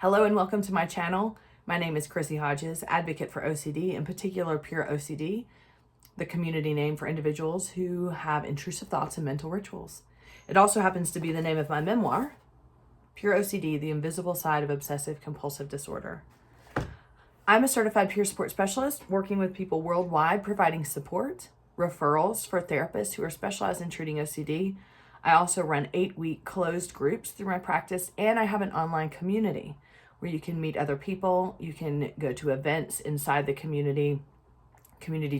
Hello and welcome to my channel. My name is Chrissy Hodges, advocate for OCD, in particular Pure OCD, the community name for individuals who have intrusive thoughts and mental rituals. It also happens to be the name of my memoir, Pure OCD, The Invisible Side of Obsessive Compulsive Disorder. I'm a certified peer support specialist working with people worldwide, providing support, referrals for therapists who are specialized in treating OCD. I also run 8-week closed groups through my practice, and I have an online community where you can meet other people. You can go to events inside the community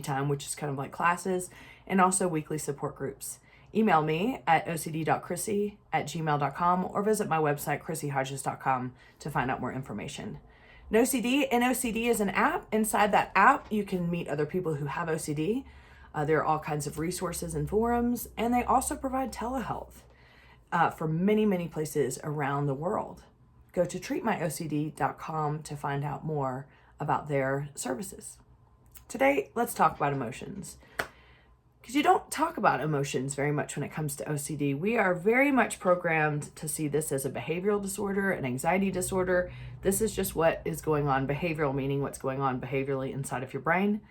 time, which is kind of like classes, and also weekly support groups. Email me at ocd.chrissy@gmail.com or visit my website, chrissyhodges.com, to find out more information. NOCD is an app. Inside that app, you can meet other people who have OCD. There are all kinds of resources and forums, and they also provide telehealth for many, many places around the world. Go to treatmyocd.com to find out more about their services. Today, let's talk about emotions. Because you don't talk about emotions very much when it comes to OCD. We are very much programmed to see this as a behavioral disorder, an anxiety disorder. This is just what is going on, behavioral meaning what's going on behaviorally inside of your brain.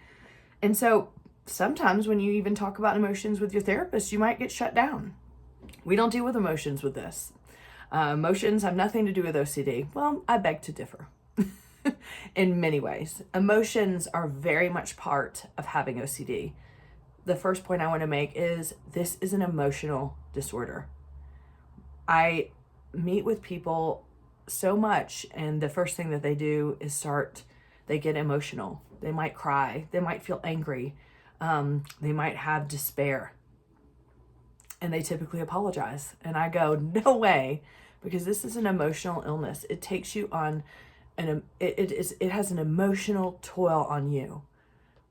And so sometimes when you even talk about emotions with your therapist, you might get shut down. We don't deal with emotions with this. Emotions have nothing to do with OCD. Well, I beg to differ in many ways. Emotions are very much part of having OCD. The first point I want to make is this is an emotional disorder. I meet with people so much, and the first thing that they do is they get emotional. They might cry. They might feel angry. They might have despair. And they typically apologize. And I go, no way, because this is an emotional illness. It takes you on, it has an emotional toil on you.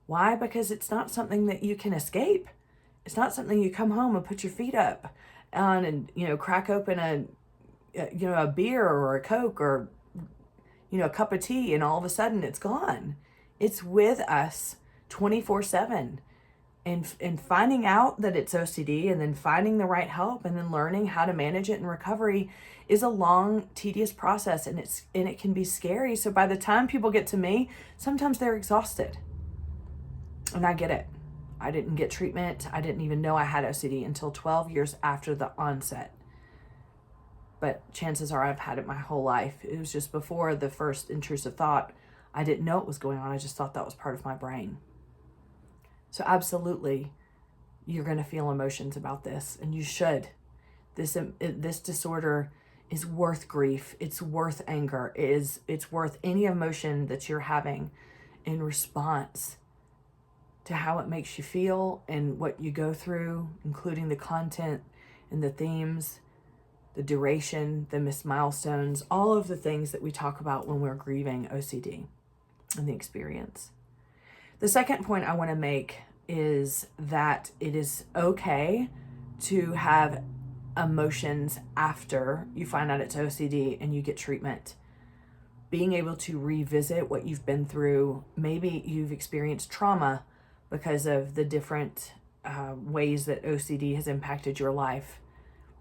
Why? Because it's not something that you can escape. It's not something you come home and put your feet up on and, crack open a beer or a Coke or, a cup of tea, and all of a sudden it's gone. It's with us 24/7. And finding out that it's OCD and then finding the right help and then learning how to manage it in recovery is a long, tedious process, and it can be scary. So by the time people get to me, sometimes they're exhausted. And I get it. I didn't get treatment. I didn't even know I had OCD until 12 years after the onset. But chances are I've had it my whole life. It was just before the first intrusive thought. I didn't know it was going on. I just thought that was part of my brain. So absolutely, you're going to feel emotions about this, and you should. This disorder is worth grief. It's worth anger. It's worth any emotion that you're having in response to how it makes you feel and what you go through, including the content and the themes, the duration, the missed milestones, all of the things that we talk about when we're grieving OCD and the experience. The second point I want to make is that it is okay to have emotions after you find out it's OCD and you get treatment. Being able to revisit what you've been through, maybe you've experienced trauma because of the different ways that OCD has impacted your life.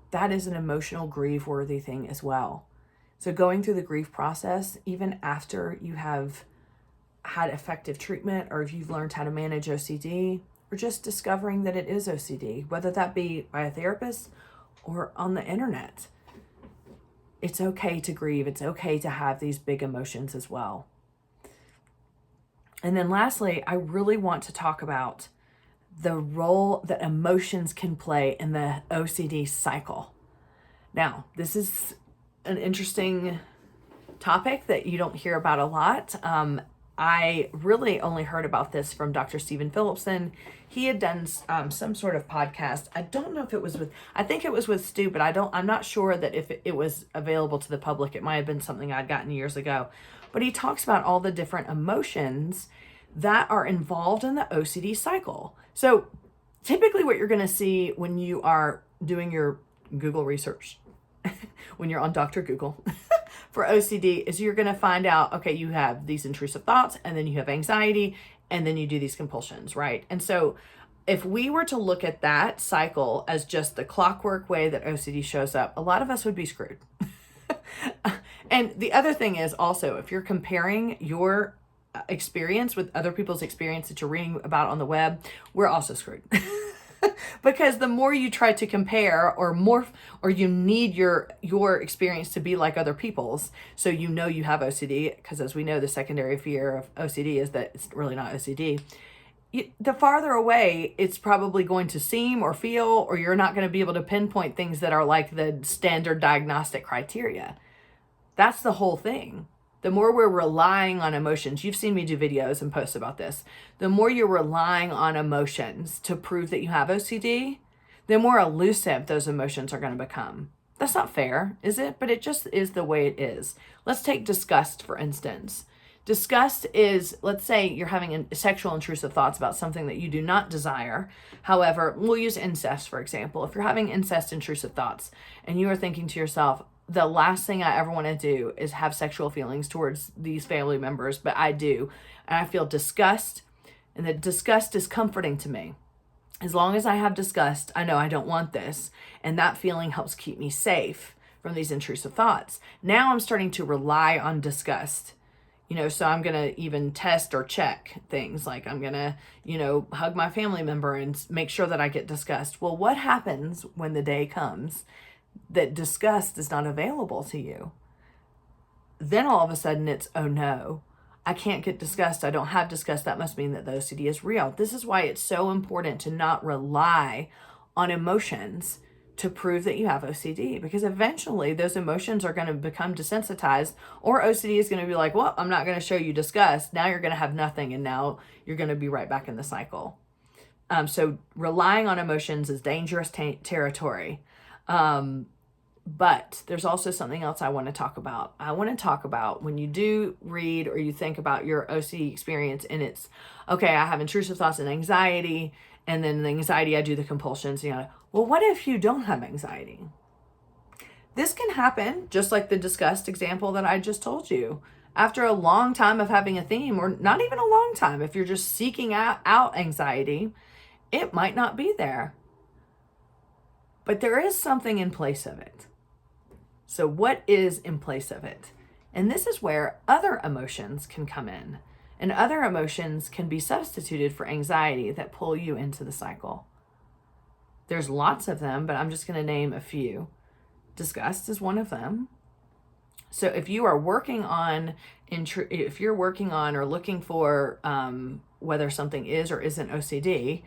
That is an emotional grief-worthy thing as well. So going through the grief process, even after you have had effective treatment, or if you've learned how to manage OCD, or just discovering that it is OCD, whether that be by a therapist or on the internet, it's okay to grieve. It's okay to have these big emotions as well. And then lastly, I really want to talk about the role that emotions can play in the OCD cycle. Now, this is an interesting topic that you don't hear about a lot. I really only heard about this from Dr. Steven Philipson. He had done some sort of podcast. I don't know if it was I think it was with Stu, but I'm not sure that if it was available to the public. It might have been something I'd gotten years ago. But he talks about all the different emotions that are involved in the OCD cycle. So typically what you're going to see when you are doing your Google research, when you're on Dr. Google for OCD, is you're going to find out, okay, you have these intrusive thoughts, and then you have anxiety, and then you do these compulsions, right? And so if we were to look at that cycle as just the clockwork way that OCD shows up, a lot of us would be screwed. And the other thing is also, if you're comparing your experience with other people's experience that you're reading about on the web, we're also screwed. Because the more you try to compare or morph, or you need your experience to be like other people's, so you know you have OCD, because as we know, the secondary fear of OCD is that it's really not OCD. The farther away it's probably going to seem or feel, or you're not going to be able to pinpoint things that are like the standard diagnostic criteria. That's the whole thing. The more we're relying on emotions, you've seen me do videos and posts about this, the more you're relying on emotions to prove that you have OCD, the more elusive those emotions are going to become. That's not fair, is it? But it just is the way it is. Let's take disgust, for instance. Disgust is, let's say you're having sexual intrusive thoughts about something that you do not desire. However, we'll use incest, for example. If you're having incest intrusive thoughts and you are thinking to yourself, the last thing I ever want to do is have sexual feelings towards these family members, but I do, and I feel disgust, and the disgust is comforting to me. As long as I have disgust, I know I don't want this, and that feeling helps keep me safe from these intrusive thoughts. Now I'm starting to rely on disgust. So I'm going to even test or check things, like I'm going to, hug my family member and make sure that I get disgust. Well, what happens when the day comes that disgust is not available to you? Then all of a sudden it's, oh no, I can't get disgust. I don't have disgust. That must mean that the OCD is real. This is why it's so important to not rely on emotions to prove that you have OCD, because eventually those emotions are going to become desensitized, or OCD is going to be like, well, I'm not going to show you disgust. Now you're going to have nothing, and now you're going to be right back in the cycle. So relying on emotions is dangerous territory. But there's also something else I want to talk about. I want to talk about when you do read or you think about your OCD experience, and it's, okay, I have intrusive thoughts and anxiety, and then the anxiety, I do the compulsions. Well, what if you don't have anxiety? This can happen, just like the disgust example that I just told you. After a long time of having a theme, or not even a long time, if you're just seeking out anxiety, it might not be there. But there is something in place of it. So what is in place of it? And this is where other emotions can come in. And other emotions can be substituted for anxiety that pull you into the cycle. There's lots of them, but I'm just going to name a few. Disgust is one of them. So if you are working on, or looking for whether something is or isn't OCD,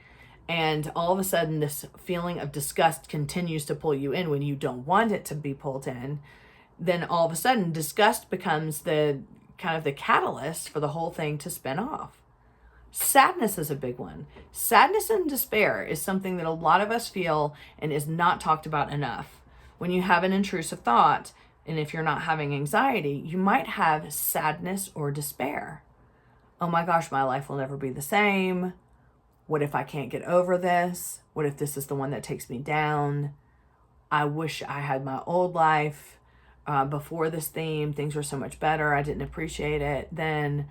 and all of a sudden this feeling of disgust continues to pull you in when you don't want it to be pulled in, then all of a sudden disgust becomes the kind of the catalyst for the whole thing to spin off. Sadness is a big one. Sadness and despair is something that a lot of us feel and is not talked about enough. When you have an intrusive thought, and if you're not having anxiety, you might have sadness or despair. Oh my gosh, my life will never be the same. What if I can't get over this? What if this is the one that takes me down? I wish I had my old life before this theme. Things were so much better. I didn't appreciate it. Then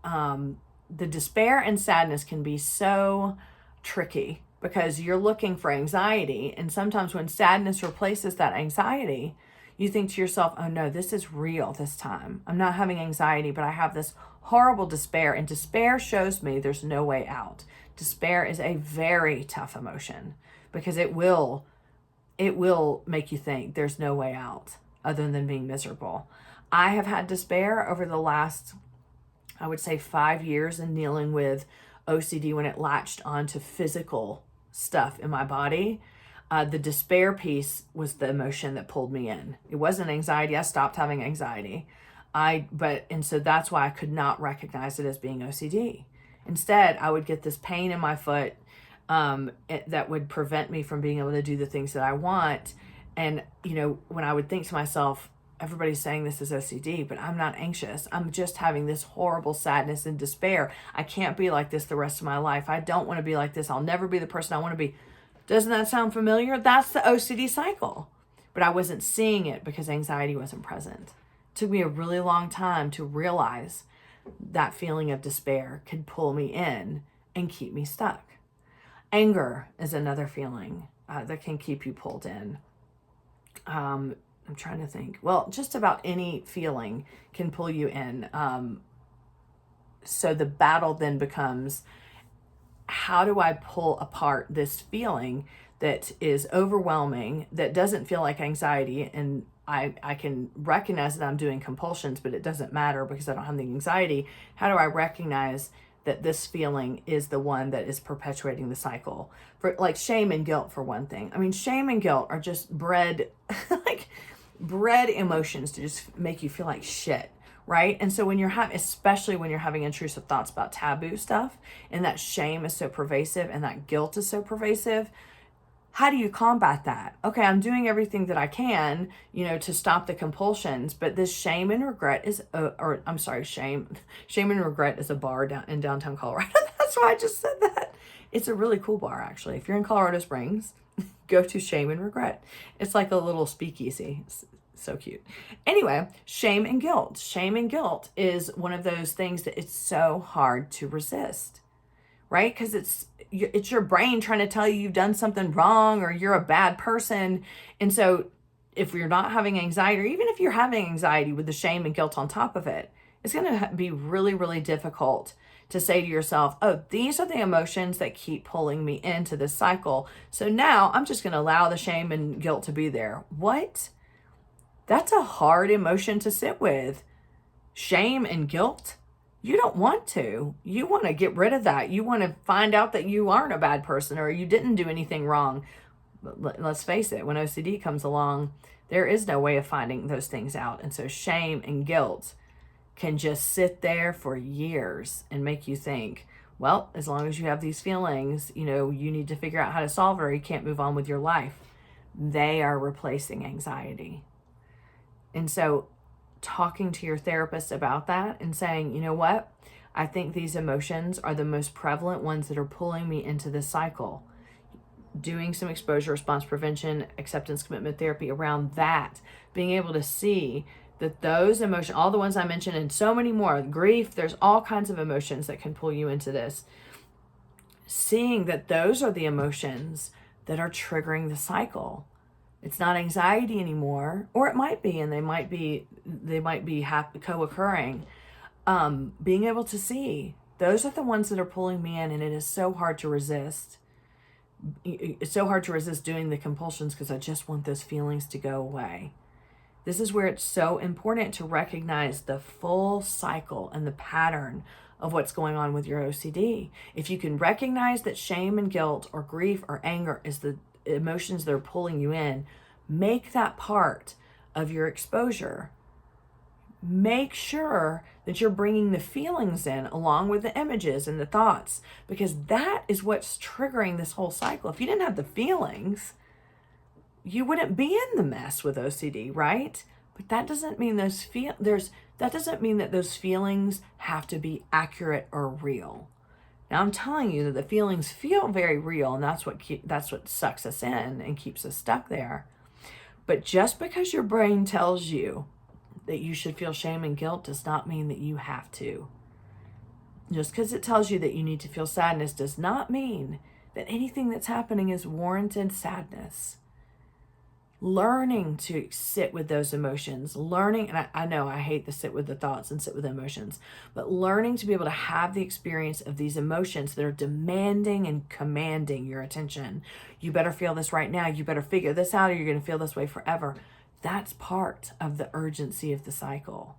the despair and sadness can be so tricky, because you're looking for anxiety. And sometimes when sadness replaces that anxiety, you think to yourself, oh no, this is real this time. I'm not having anxiety, but I have this horrible despair. And despair shows me there's no way out. Despair is a very tough emotion, because it will make you think there's no way out other than being miserable. I have had despair over the last, I would say, 5 years in dealing with OCD when it latched onto physical stuff in my body. The despair piece was the emotion that pulled me in. It wasn't anxiety. I stopped having anxiety. And so that's why I could not recognize it as being OCD. Instead, I would get this pain in my foot that would prevent me from being able to do the things that I want. And, when I would think to myself, everybody's saying this is OCD, but I'm not anxious. I'm just having this horrible sadness and despair. I can't be like this the rest of my life. I don't want to be like this. I'll never be the person I want to be. Doesn't that sound familiar? That's the OCD cycle. But I wasn't seeing it because anxiety wasn't present. It took me a really long time to realize that feeling of despair could pull me in and keep me stuck. Anger is another feeling that can keep you pulled in. I'm trying to think. Well, just about any feeling can pull you in. So the battle then becomes, how do I pull apart this feeling that is overwhelming, that doesn't feel like anxiety, and I can recognize that I'm doing compulsions, but it doesn't matter because I don't have the anxiety. How do I recognize that this feeling is the one that is perpetuating the cycle? For like shame and guilt, for one thing. I mean, shame and guilt are just bred, like bred emotions to just make you feel like shit, right? And so when you're having, especially when you're having intrusive thoughts about taboo stuff, and that shame is so pervasive and that guilt is so pervasive, how do you combat that? Okay, I'm doing everything that I can, to stop the compulsions, but this shame and regret is, shame and regret is a bar in downtown Colorado. That's why I just said that. It's a really cool bar, actually. If you're in Colorado Springs, go to Shame and Regret. It's like a little speakeasy. It's so cute. Anyway, shame and guilt. Shame and guilt is one of those things that it's so hard to resist, right? Because it's your brain trying to tell you you've done something wrong or you're a bad person. And so if you're not having anxiety, or even if you're having anxiety with the shame and guilt on top of it, it's going to be really, really difficult to say to yourself, oh, these are the emotions that keep pulling me into this cycle. So now I'm just going to allow the shame and guilt to be there. What? That's a hard emotion to sit with. Shame and guilt. You don't want to. You want to get rid of that. You want to find out that you aren't a bad person or you didn't do anything wrong. But let's face it, when OCD comes along, there is no way of finding those things out. And so shame and guilt can just sit there for years and make you think, well, as long as you have these feelings, you need to figure out how to solve it or you can't move on with your life. They are replacing anxiety. And so talking to your therapist about that and saying, you know what, I think these emotions are the most prevalent ones that are pulling me into this cycle. Doing some exposure response prevention, acceptance commitment therapy around that, being able to see that those emotions, all the ones I mentioned and so many more, grief, there's all kinds of emotions that can pull you into this. Seeing that those are the emotions that are triggering the cycle. It's not anxiety anymore, or it might be, and they might be co-occurring. Being able to see those are the ones that are pulling me in, and it is so hard to resist. It's so hard to resist doing the compulsions because I just want those feelings to go away. This is where it's so important to recognize the full cycle and the pattern of what's going on with your OCD. If you can recognize that shame and guilt or grief or anger is the emotions that are pulling you in, make that part of your exposure. Make sure that you're bringing the feelings in along with the images and the thoughts, because that is what's triggering this whole cycle. If you didn't have the feelings, you wouldn't be in the mess with OCD, right? But that doesn't mean that doesn't mean that those feelings have to be accurate or real. Now I'm telling you that the feelings feel very real, and that's what sucks us in and keeps us stuck there. But just because your brain tells you that you should feel shame and guilt does not mean that you have to. Just because it tells you that you need to feel sadness does not mean that anything that's happening is warranted sadness. Learning to sit with those emotions, and I know I hate to sit with the thoughts and sit with the emotions, but learning to be able to have the experience of these emotions that are demanding and commanding your attention. You better feel this right now. You better figure this out or you're going to feel this way forever. That's part of the urgency of the cycle.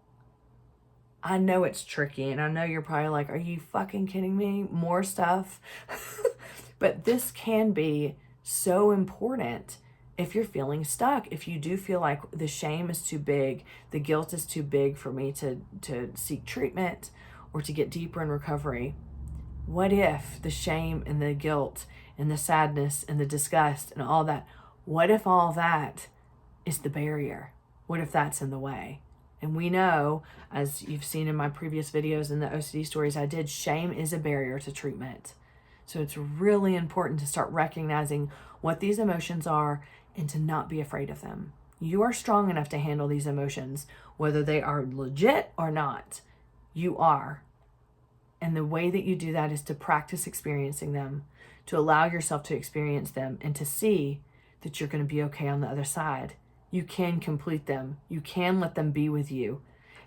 I know it's tricky, and I know you're probably like, are you fucking kidding me? More stuff? But this can be so important if you're feeling stuck. If you do feel like the shame is too big, the guilt is too big for me to seek treatment or to get deeper in recovery, what if the shame and the guilt and the sadness and the disgust and all that, what if all that is the barrier? What if that's in the way? And we know, as you've seen in my previous videos and the OCD stories I did, shame is a barrier to treatment. So it's really important to start recognizing what these emotions are and to not be afraid of them. You are strong enough to handle these emotions, whether they are legit or not. You are. And the way that you do that is to practice experiencing them, to allow yourself to experience them, and to see that you're going to be okay on the other side. You can complete them. You can let them be with you,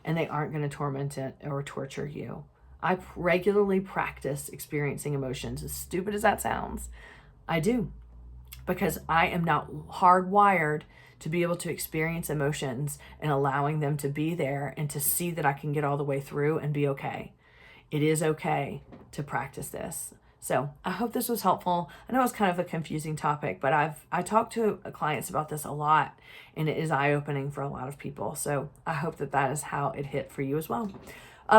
and they aren't going to torment it or torture you. I regularly practice experiencing emotions, as stupid as that sounds. I do, because I am not hardwired to be able to experience emotions and allowing them to be there and to see that I can get all the way through and be okay. It is okay to practice this. So I hope this was helpful. I know it's kind of a confusing topic, but I talked to clients about this a lot, and it is eye-opening for a lot of people. So I hope that is how it hit for you as well.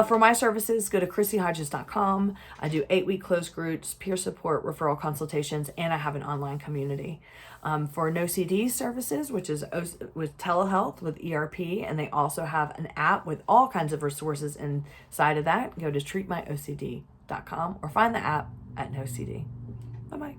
For my services, go to chrissyhodges.com. I do 8-week closed groups, peer support, referral consultations, and I have an online community. For NoCD services, which is with telehealth with ERP, and they also have an app with all kinds of resources inside of that. Go to treatmyocd.com or find the app at NoCD. Bye-bye.